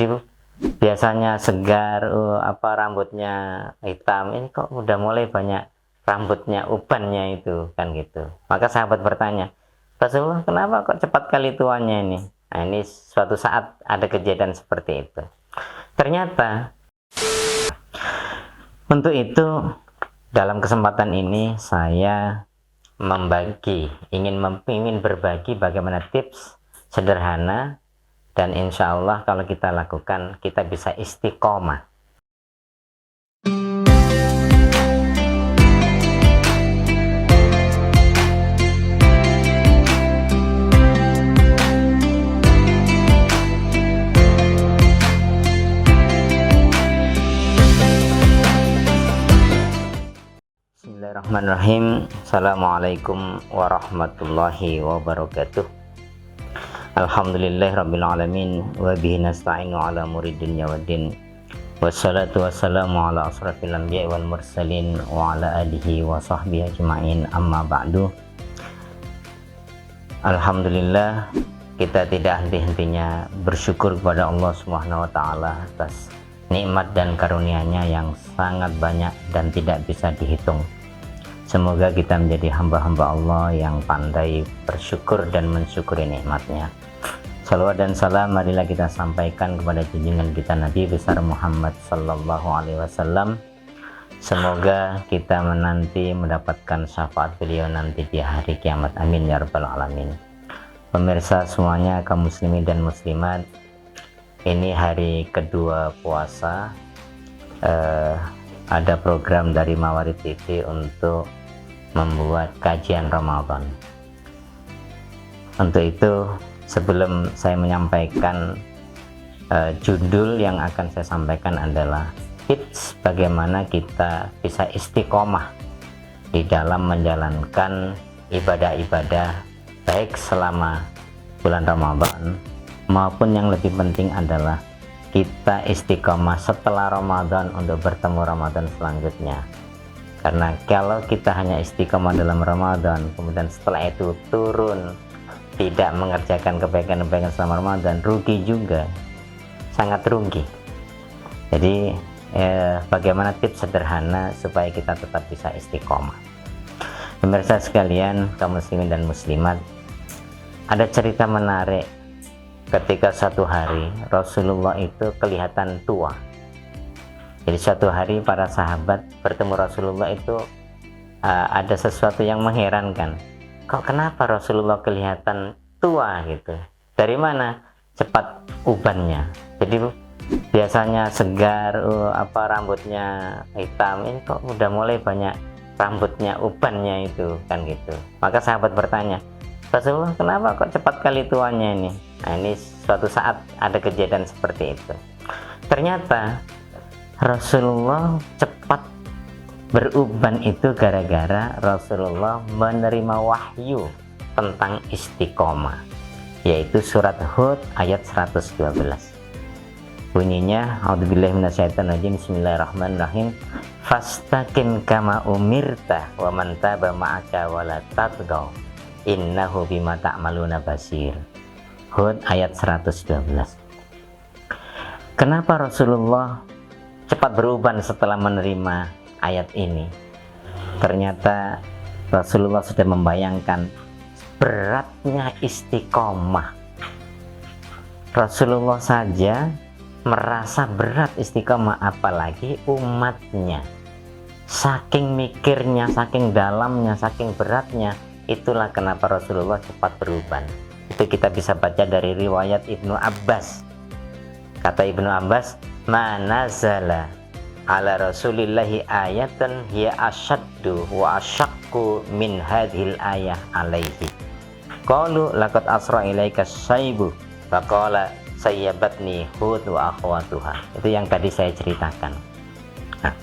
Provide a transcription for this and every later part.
Jadi biasanya segar, rambutnya hitam, ini kok udah mulai banyak rambutnya, ubannya itu kan gitu. Maka sahabat bertanya, Rasulullah, kenapa kok cepat kali tuanya ini? Nah, ini suatu saat ada kejadian seperti itu. Ternyata untuk itu dalam kesempatan ini saya ingin berbagi bagaimana tips sederhana, dan insya Allah kalau kita lakukan kita bisa istiqomah. Bismillahirrahmanirrahim. Assalamualaikum warahmatullahi wabarakatuh. Alhamdulillahirabbil alamin wa bihi nasta'inu ala umuri dunya waddin. Wassalatu wassalamu ala asrafil anbiya'i wal mursalin wa ala alihi wa sahbihi ajma'in, amma ba'du. Alhamdulillah, kita tidak henti-hentinya bersyukur kepada Allah Subhanahu wa taala atas nikmat dan karunia-Nya yang sangat banyak dan tidak bisa dihitung. Semoga kita menjadi hamba-hamba Allah yang pandai bersyukur dan mensyukuri nikmat-Nya. Salawat dan salam marilah kita sampaikan kepada junjungan kita Nabi besar Muhammad sallallahu alaihi wasallam. Semoga kita menanti mendapatkan syafaat beliau nanti di hari kiamat. Amin ya rabbal alamin. Pemirsa semuanya, kaum muslimin dan muslimat, ini hari kedua puasa. Ada program dari Mawarid TV untuk membuat kajian Ramadan. Untuk itu, sebelum saya menyampaikan judul yang akan saya sampaikan adalah tips bagaimana kita bisa istiqomah di dalam menjalankan ibadah-ibadah baik selama bulan Ramadan, maupun yang lebih penting adalah kita istiqomah setelah Ramadan untuk bertemu Ramadan selanjutnya. Karena kalau kita hanya istiqomah dalam Ramadan, kemudian setelah itu turun, tidak mengerjakan kebaikan-kebaikan selama Ramadan, rugi juga, sangat rugi. Jadi bagaimana tips sederhana supaya kita tetap bisa istiqomah? Pemirsa sekalian, kaum muslimin dan muslimat, ada cerita menarik. Ketika suatu hari Rasulullah itu kelihatan tua. Jadi suatu hari para sahabat bertemu Rasulullah itu ada sesuatu yang mengherankan. Kok kenapa Rasulullah kelihatan tua gitu? Dari mana cepat ubannya? Jadi biasanya segar, rambutnya hitam, ini kok udah mulai banyak rambutnya, ubannya itu kan gitu. Maka sahabat bertanya, Rasulullah, kenapa kok cepat kali tuanya ini? Nah, ini suatu saat ada kejadian seperti itu. Ternyata Rasulullah cepat beruban itu gara-gara Rasulullah menerima wahyu tentang istiqomah, yaitu surat Hud ayat 112. Bunyinya, a'udzubillahi minasyaitonirrajim, bismillahirrahmanirrahim, fastaqim kama umirta wa man taba ma'aka wa la tatghaw innahu bima ta'maluna basir. Hud ayat 112. Kenapa Rasulullah cepat beruban setelah menerima ayat ini? Ternyata Rasulullah sudah membayangkan beratnya istiqomah. Rasulullah saja merasa berat istiqomah, apalagi umatnya. Saking mikirnya, saking dalamnya, saking beratnya, itulah kenapa Rasulullah cepat beruban. Itu kita bisa baca dari riwayat Ibnu Abbas. Kata Ibnu Abbas, ma nazala ala rasulillahi ayatan hiya asyaddu wa asyaqqu min hadhil ayah alaihi. Qalu laqad asra ilaika syaibu faqala sayyabatni hud wa akhwatuha. Itu yang tadi saya ceritakan. Nah,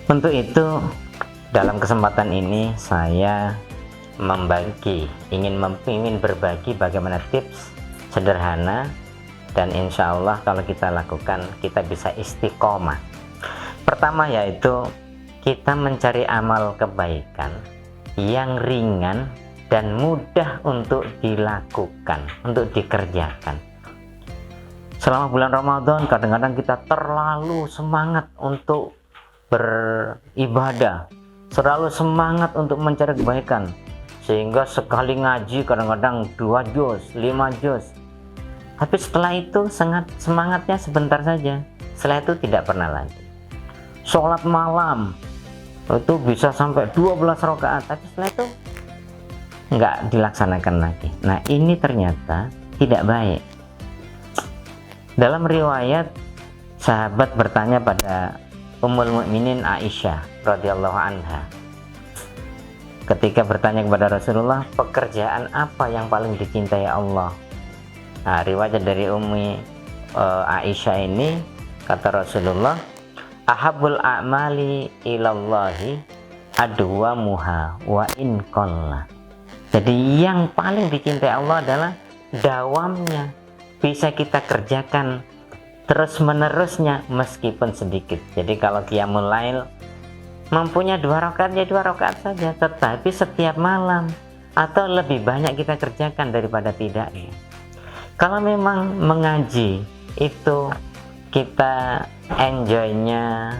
untuk itu dalam kesempatan ini saya ingin berbagi bagaimana tips sederhana, dan insya Allah kalau kita lakukan kita bisa istiqomah. Pertama yaitu kita mencari amal kebaikan yang ringan dan mudah untuk dilakukan, untuk dikerjakan. Selama bulan Ramadan kadang-kadang kita terlalu semangat untuk beribadah, selalu semangat untuk mencari kebaikan, sehingga sekali ngaji kadang-kadang 2 juz, 5 juz. Tapi setelah itu semangatnya sebentar saja, setelah itu tidak pernah lagi. Sholat malam itu bisa sampai 12 rakaat, tapi setelah itu nggak dilaksanakan lagi. Nah, ini ternyata tidak baik. Dalam riwayat, sahabat bertanya pada Ummul Mukminin Aisyah radhiyallahu anha, ketika bertanya kepada Rasulullah, pekerjaan apa yang paling dicintai Allah? Nah, riwayat dari Ummi Aisyah ini, kata Rasulullah, ahabbul a'mali ilallahi adwamuha wa in qalla. Jadi yang paling dicintai Allah adalah dawamnya, bisa kita kerjakan terus menerusnya meskipun sedikit. Jadi kalau qiyamul lail mampunya 2 rakaat ya 2 rakaat saja, tetapi setiap malam atau lebih banyak kita kerjakan daripada tidaknya. Kalau memang mengaji itu kita enjoynya,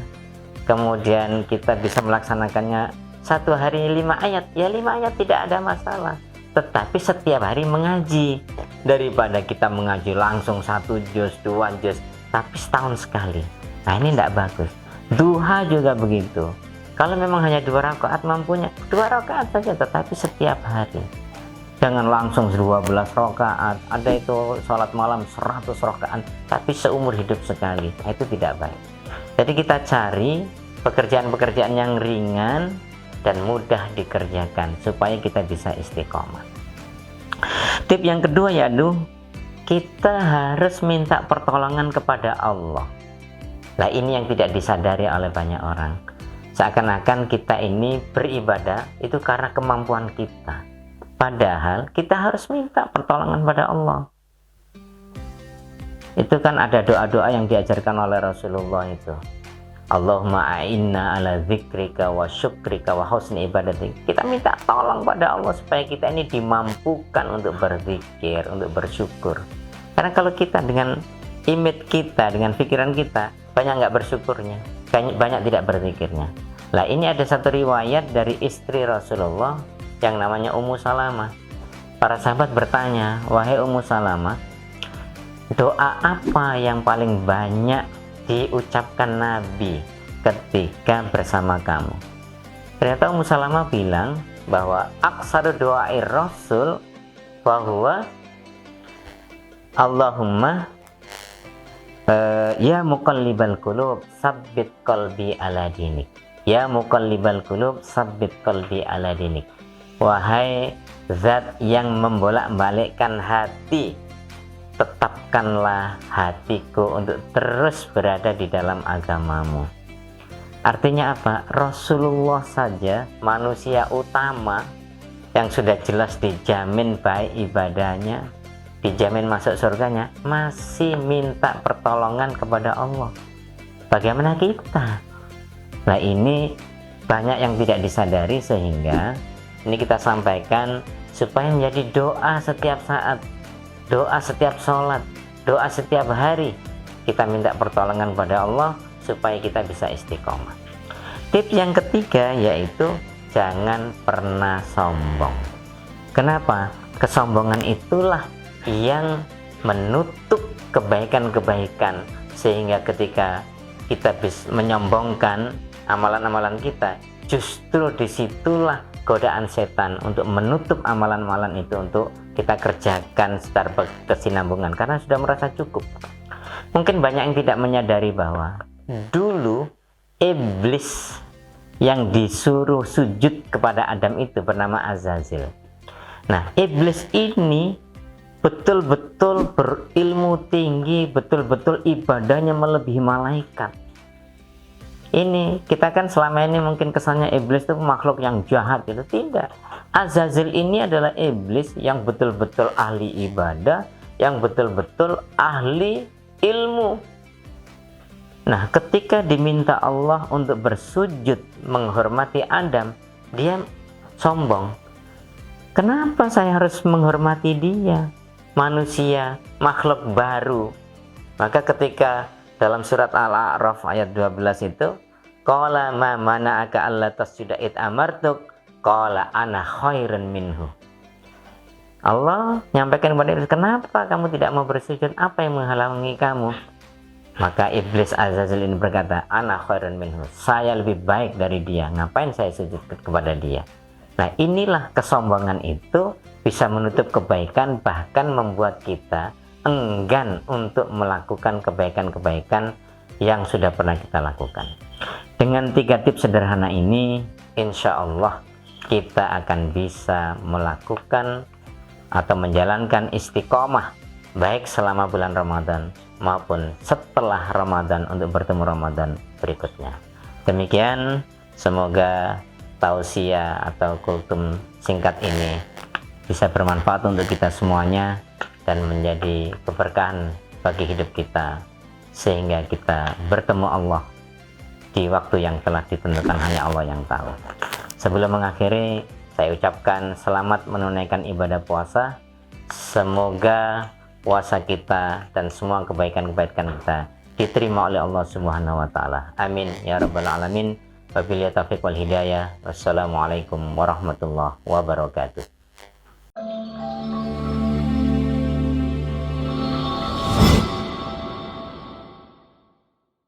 kemudian kita bisa melaksanakannya 1 hari 5 ayat, ya 5 ayat tidak ada masalah. Tetapi setiap hari mengaji, daripada kita mengaji langsung 1 juz, 2 juz, tapi setahun sekali. Nah, ini tidak bagus. Duha juga begitu. Kalau memang hanya 2 rakaat mampunya 2 rakaat saja, tetapi setiap hari. Jangan langsung 12 rakaat, ada itu sholat malam 100 rakaat, tapi seumur hidup sekali. Nah, itu tidak baik. Jadi kita cari pekerjaan-pekerjaan yang ringan dan mudah dikerjakan supaya kita bisa istiqomah. Tip yang kedua yaitu kita harus minta pertolongan kepada Allah. Nah, ini yang tidak disadari oleh banyak orang. Seakan-akan kita ini beribadah itu karena kemampuan kita. Padahal kita harus minta pertolongan pada Allah. Itu kan ada doa-doa yang diajarkan oleh Rasulullah itu. Allahumma a'inna ala dzikrika wa syukrika wa husni ibadatik. Kita minta tolong pada Allah supaya kita ini dimampukan untuk berzikir, untuk bersyukur. Karena kalau kita dengan image kita, dengan pikiran kita, banyak nggak bersyukurnya, banyak tidak berzikirnya. Nah, ini ada satu riwayat dari istri Rasulullah yang namanya Ummu Salamah. Para sahabat bertanya, wahai Ummu Salamah, doa apa yang paling banyak diucapkan Nabi ketika bersama kamu? Ternyata Ummu Salamah bilang bahwa aksaru doair Rasul bahwa Allahumma ya muqallibal qulub sabbit qalbi ala dinik. Ya muqallibal qulub sabbit qalbi ala dinik. Wahai zat yang membolak-balikkan hati, tetapkanlah hatiku untuk terus berada di dalam agamamu. Artinya apa? Rasulullah saja, manusia utama yang sudah jelas dijamin baik ibadahnya, dijamin masuk surganya, masih minta pertolongan kepada Allah. Bagaimana kita? Nah, ini banyak yang tidak disadari, sehingga ini kita sampaikan supaya menjadi doa setiap saat, doa setiap sholat, doa setiap hari. Kita minta pertolongan pada Allah supaya kita bisa istiqomah. Tips yang ketiga yaitu jangan pernah sombong. Kenapa? Kesombongan itulah yang menutup kebaikan-kebaikan, sehingga ketika kita bisa menyombongkan amalan-amalan kita, justru disitulah godaan setan untuk menutup amalan-amalan itu untuk kita kerjakan secara berkesinambungan karena sudah merasa cukup. Mungkin banyak yang tidak menyadari bahwa dulu iblis yang disuruh sujud kepada Adam itu bernama Azazil. Nah, iblis ini betul-betul berilmu tinggi, betul-betul ibadahnya melebihi malaikat. Ini kita kan selama ini mungkin kesannya iblis itu makhluk yang jahat, itu tidak. Azazil ini adalah iblis yang betul-betul ahli ibadah, yang betul-betul ahli ilmu. Nah, ketika diminta Allah untuk bersujud menghormati Adam, dia sombong. Kenapa saya harus menghormati dia? Manusia, makhluk baru. Maka ketika dalam surat Al-A'raf ayat 12 itu, qala ma mana'aka alla tasjuda id amartuk, qala ana khairun minhu. Allah menyampaikan kepada Iblis, kenapa kamu tidak mau bersujud? Apa yang menghalangi kamu? Maka Iblis Azazil ini berkata, ana khairun minhu, saya lebih baik dari dia, ngapain saya sujud kepada dia? Nah, inilah kesombongan itu bisa menutup kebaikan, bahkan membuat kita enggan untuk melakukan kebaikan-kebaikan yang sudah pernah kita lakukan. Dengan 3 tips sederhana ini, insya Allah kita akan bisa melakukan atau menjalankan istiqomah baik selama bulan Ramadan maupun setelah Ramadan untuk bertemu Ramadan berikutnya. Demikian, semoga tausiah atau kultum singkat ini bisa bermanfaat untuk kita semuanya dan menjadi keberkahan bagi hidup kita, sehingga kita bertemu Allah di waktu yang telah ditentukan hanya Allah yang tahu. Sebelum mengakhiri, saya ucapkan selamat menunaikan ibadah puasa. Semoga puasa kita dan semua kebaikan-kebaikan kita diterima oleh Allah Subhanahu wa taala. Amin ya rabbal alamin. Wabillahi taufiq wal hidayah. Wassalamualaikum warahmatullahi wabarakatuh.